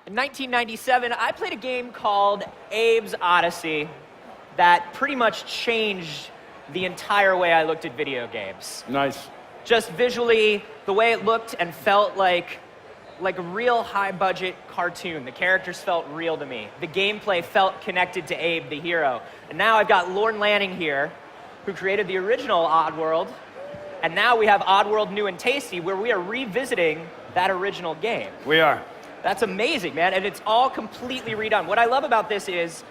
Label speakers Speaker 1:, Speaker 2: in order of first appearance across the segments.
Speaker 1: In 1997, I played a game called Abe's Odyssey that pretty much changed the entire way I looked at video games.
Speaker 2: Nice.
Speaker 1: Just visually, the way it looked and felt like a real high-budget cartoon. The characters felt real to me. The gameplay felt connected to Abe, the hero. And now I've got Lorne Lanning here, who created the original OddWorld, and now we have OddWorld New and Tasty, where we are revisiting that original game.
Speaker 2: We are.
Speaker 1: That's amazing, man, and it's all completely redone. What I love about this is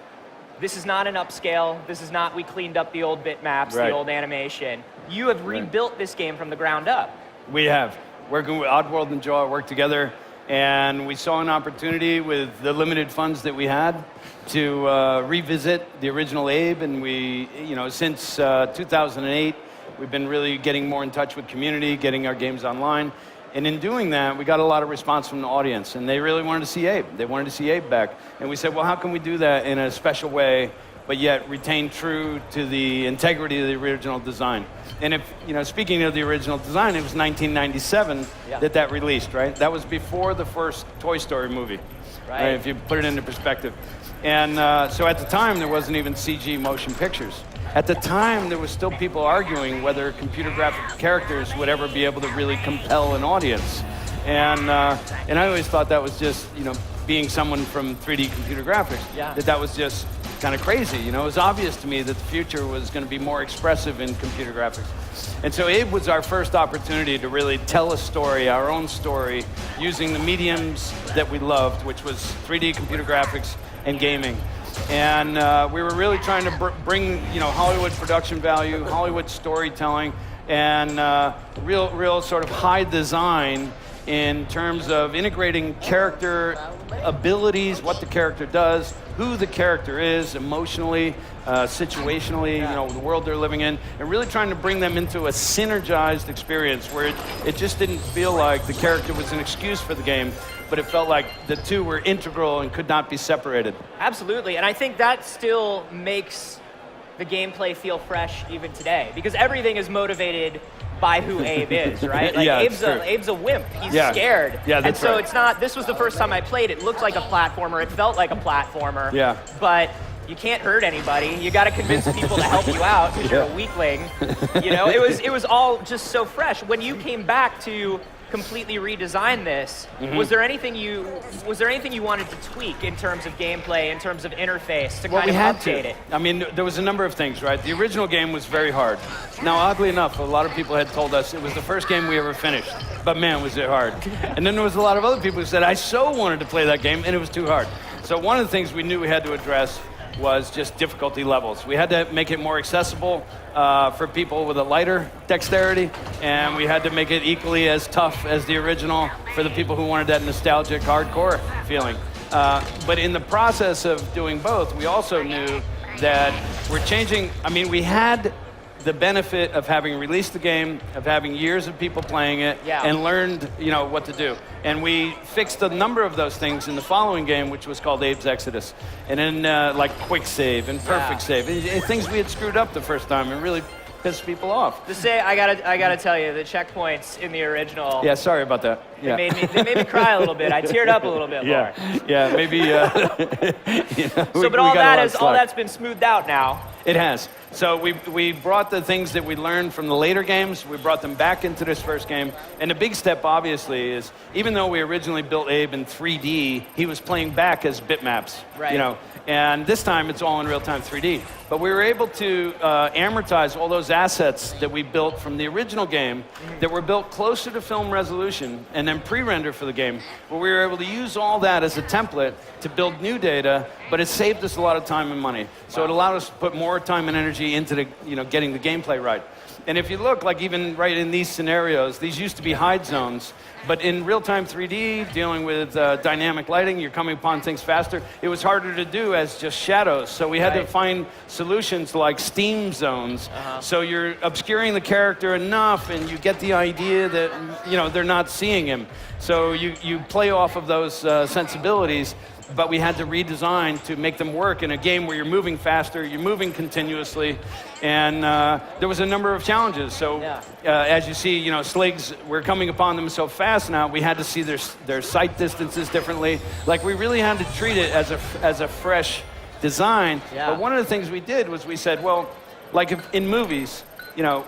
Speaker 1: not an upscale. This is not we cleaned up the old bitmaps,
Speaker 2: Right.
Speaker 1: the old animation. You have rebuilt this game from the ground up.
Speaker 2: We have. Working with OddWorld and Joe worked together, and we saw an opportunity with the limited funds that we had to revisit the original Abe, and we, since 2008, we've been really getting more in touch with community, getting our games online. And in doing that, we got a lot of response from the audience, and they really wanted to see Abe. They wanted to see Abe back. And we said, well, how can we do that in a special way, but yet retain true to the integrity of the original design? And speaking of the original design, it was 1997 that released, right? That was before the first Toy Story movie, right? If you put it into perspective. And so at the time, there wasn't even CG motion pictures. At the time, there was still people arguing whether computer graphic characters would ever be able to really compel an audience. And I always thought that was just, being someone from 3D computer graphics, that was just kind of crazy. It was obvious to me that the future was going to be more expressive in computer graphics. And so Abe was our first opportunity to really tell a story, our own story, using the mediums that we loved, which was 3D computer graphics and gaming. And we were really trying to bring, Hollywood production value, Hollywood storytelling, and real sort of high design in terms of integrating character abilities, what the character does, who the character is emotionally, situationally, the world they're living in, and really trying to bring them into a synergized experience where it just didn't feel like the character was an excuse for the game, but it felt like the two were integral and could not be separated.
Speaker 1: Absolutely, and I think that still makes the gameplay feel fresh even today, because everything is motivated by who Abe is, right? Like Abe's a wimp. He's scared.
Speaker 2: Yeah, that's
Speaker 1: and so
Speaker 2: right.
Speaker 1: it's not, this was the first time I played it. It looked like a platformer. It felt like a platformer.
Speaker 2: Yeah.
Speaker 1: But you can't hurt anybody. You got to convince people to help you out because you're a weakling. It was all just so fresh. When you came back to completely redesign this, was there anything you wanted to tweak in terms of gameplay, in terms of interface, to kind of update it?
Speaker 2: I mean, there was a number of things, right? The original game was very hard. Now, oddly enough, a lot of people had told us it was the first game we ever finished, but man, was it hard. And then there was a lot of other people who said, I so wanted to play that game, and it was too hard. So one of the things we knew we had to address was just difficulty levels. We had to make it more accessible for people with a lighter dexterity, and we had to make it equally as tough as the original for the people who wanted that nostalgic hardcore feeling. But in the process of doing both, we also knew that we're changing. I mean, we had the benefit of having released the game, of having years of people playing it, and learned, what to do. And we fixed a number of those things in the following game, which was called Abe's Exodus. And then like quick save and perfect save, and things we had screwed up the first time and really pissed people off.
Speaker 1: To say, I gotta tell you, the checkpoints in the original.
Speaker 2: Yeah, sorry about that. Yeah.
Speaker 1: They made me cry a little bit. I teared up a little bit more.
Speaker 2: Yeah, maybe.
Speaker 1: But all that's been smoothed out now.
Speaker 2: It has. So we brought the things that we learned from the later games, we brought them back into this first game. And the big step, obviously, is even though we originally built Abe in 3D, he was playing back as bitmaps.
Speaker 1: Right.
Speaker 2: And this time it's all in real-time 3D. But we were able to amortize all those assets that we built from the original game that were built closer to film resolution and then pre-render for the game, where we were able to use all that as a template to build new data, but it saved us a lot of time and money. So it allowed us to put more time and energy into the, getting the gameplay right. And if you look, like even right in these scenarios, these used to be hide zones, but in real-time 3D, dealing with dynamic lighting, you're coming upon things faster, it was harder to do as just shadows. So we had to find solutions like steam zones. So you're obscuring the character enough, and you get the idea that, they're not seeing him. So you play off of those sensibilities, but we had to redesign to make them work in a game where you're moving faster, you're moving continuously, and there was a number of challenges. So as you see, sligs, we're coming upon them so fast now, we had to see their sight distances differently. Like, we really had to treat it as a fresh design. But one of the things we did was we said, well, like in movies,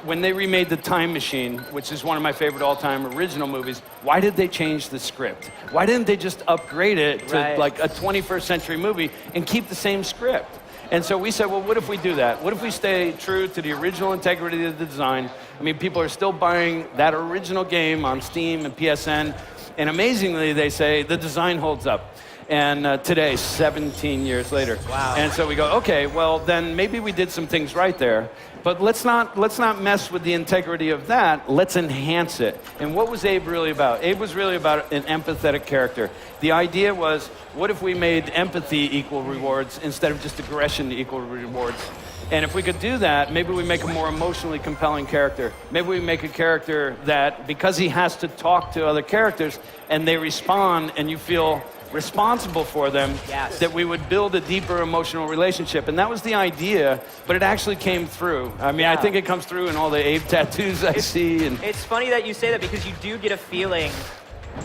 Speaker 2: when they remade The Time Machine, which is one of my favorite all-time original movies, why did they change the script? Why didn't they just upgrade it to like a 21st century movie and keep the same script? And so we said, well, what if we do that? What if we stay true to the original integrity of the design? I mean, people are still buying that original game on Steam and PSN, and amazingly, they say the design holds up. And today, 17 years later.
Speaker 1: Wow.
Speaker 2: And so we go, okay, well, then maybe we did some things right there, but let's not mess with the integrity of that. Let's enhance it. And what was Abe really about? Abe was really about an empathetic character. The idea was, what if we made empathy equal rewards instead of just aggression equal rewards? And if we could do that, maybe we make a more emotionally compelling character. Maybe we make a character that, because he has to talk to other characters and they respond and you feel responsible for them, that we would build a deeper emotional relationship. And that was the idea, but it actually came through. I mean, I think it comes through in all the Abe tattoos I see. And
Speaker 1: it's funny that you say that, because you do get a feeling,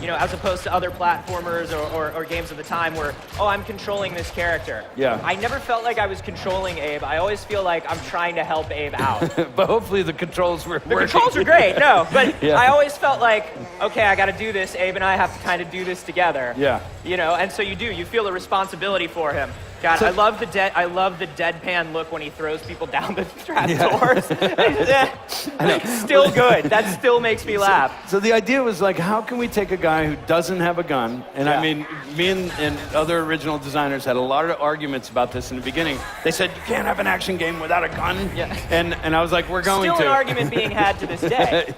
Speaker 1: as opposed to other platformers or games of the time where, oh, I'm controlling this character.
Speaker 2: Yeah.
Speaker 1: I never felt like I was controlling Abe. I always feel like I'm trying to help Abe out.
Speaker 2: But hopefully the controls were working.
Speaker 1: The controls are great, no, but I always felt like, okay, I got to do this. Abe and I have to kind of do this together.
Speaker 2: Yeah.
Speaker 1: And so you feel the responsibility for him. God, so, I love the deadpan look when he throws people down the trap doors. Still good. That still makes me laugh.
Speaker 2: So the idea was like, how can we take a guy who doesn't have a gun? And I mean, me and other original designers had a lot of arguments about this in the beginning. They said, you can't have an action game without a gun. Yeah. And I was like, we're going to.
Speaker 1: Still an argument being had to this day.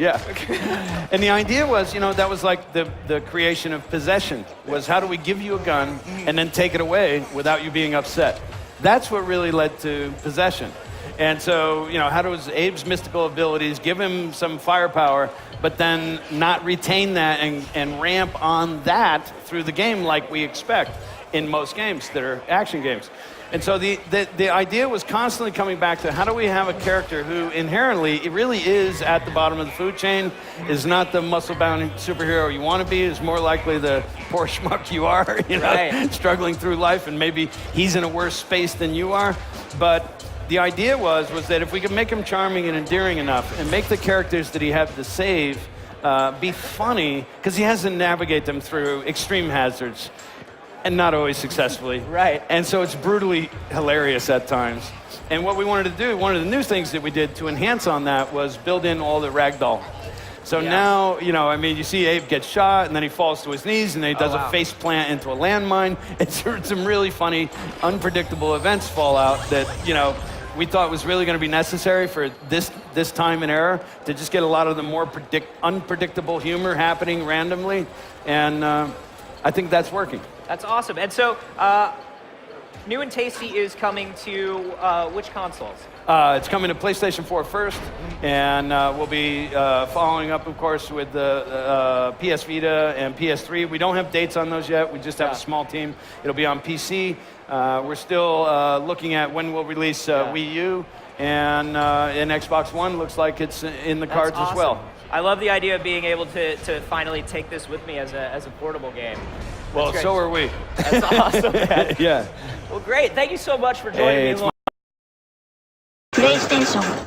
Speaker 2: And the idea was, that was like the creation of possession, was how do we give you a gun and then take it away without you being upset? That's what really led to possession. And so, how does Abe's mystical abilities give him some firepower, but then not retain that and ramp on that through the game like we expect in most games that are action games. And so the idea was constantly coming back to, how do we have a character who inherently, it really is at the bottom of the food chain, is not the muscle-bound superhero you want to be, is more likely the poor schmuck you are, struggling through life, and maybe he's in a worse space than you are. But the idea was that if we could make him charming and endearing enough and make the characters that he had to save be funny, because he has to navigate them through extreme hazards, and not always successfully.
Speaker 1: Right.
Speaker 2: And so it's brutally hilarious at times. And what we wanted to do, one of the new things that we did to enhance on that was build in all the ragdoll. So now, you see Abe get shot, and then he falls to his knees, and then he does a face plant into a landmine. It's some really funny, unpredictable events fall out that, we thought was really going to be necessary for this time and era, to just get a lot of the more unpredictable humor happening randomly. And I think that's working.
Speaker 1: That's awesome. And so, New and Tasty is coming to which consoles?
Speaker 2: It's coming to PlayStation 4 first, and we'll be following up, of course, with the PS Vita and PS3. We don't have dates on those yet. We just have a small team. It'll be on PC. We're still looking at when we'll release Wii U, and Xbox One looks like it's in the cards as well.
Speaker 1: I love the idea of being able to finally take this with me as a portable game.
Speaker 2: Well, so are we.
Speaker 1: That's awesome, man.
Speaker 2: Yeah.
Speaker 1: Well, great. Thank you so much for joining me.
Speaker 3: PlayStation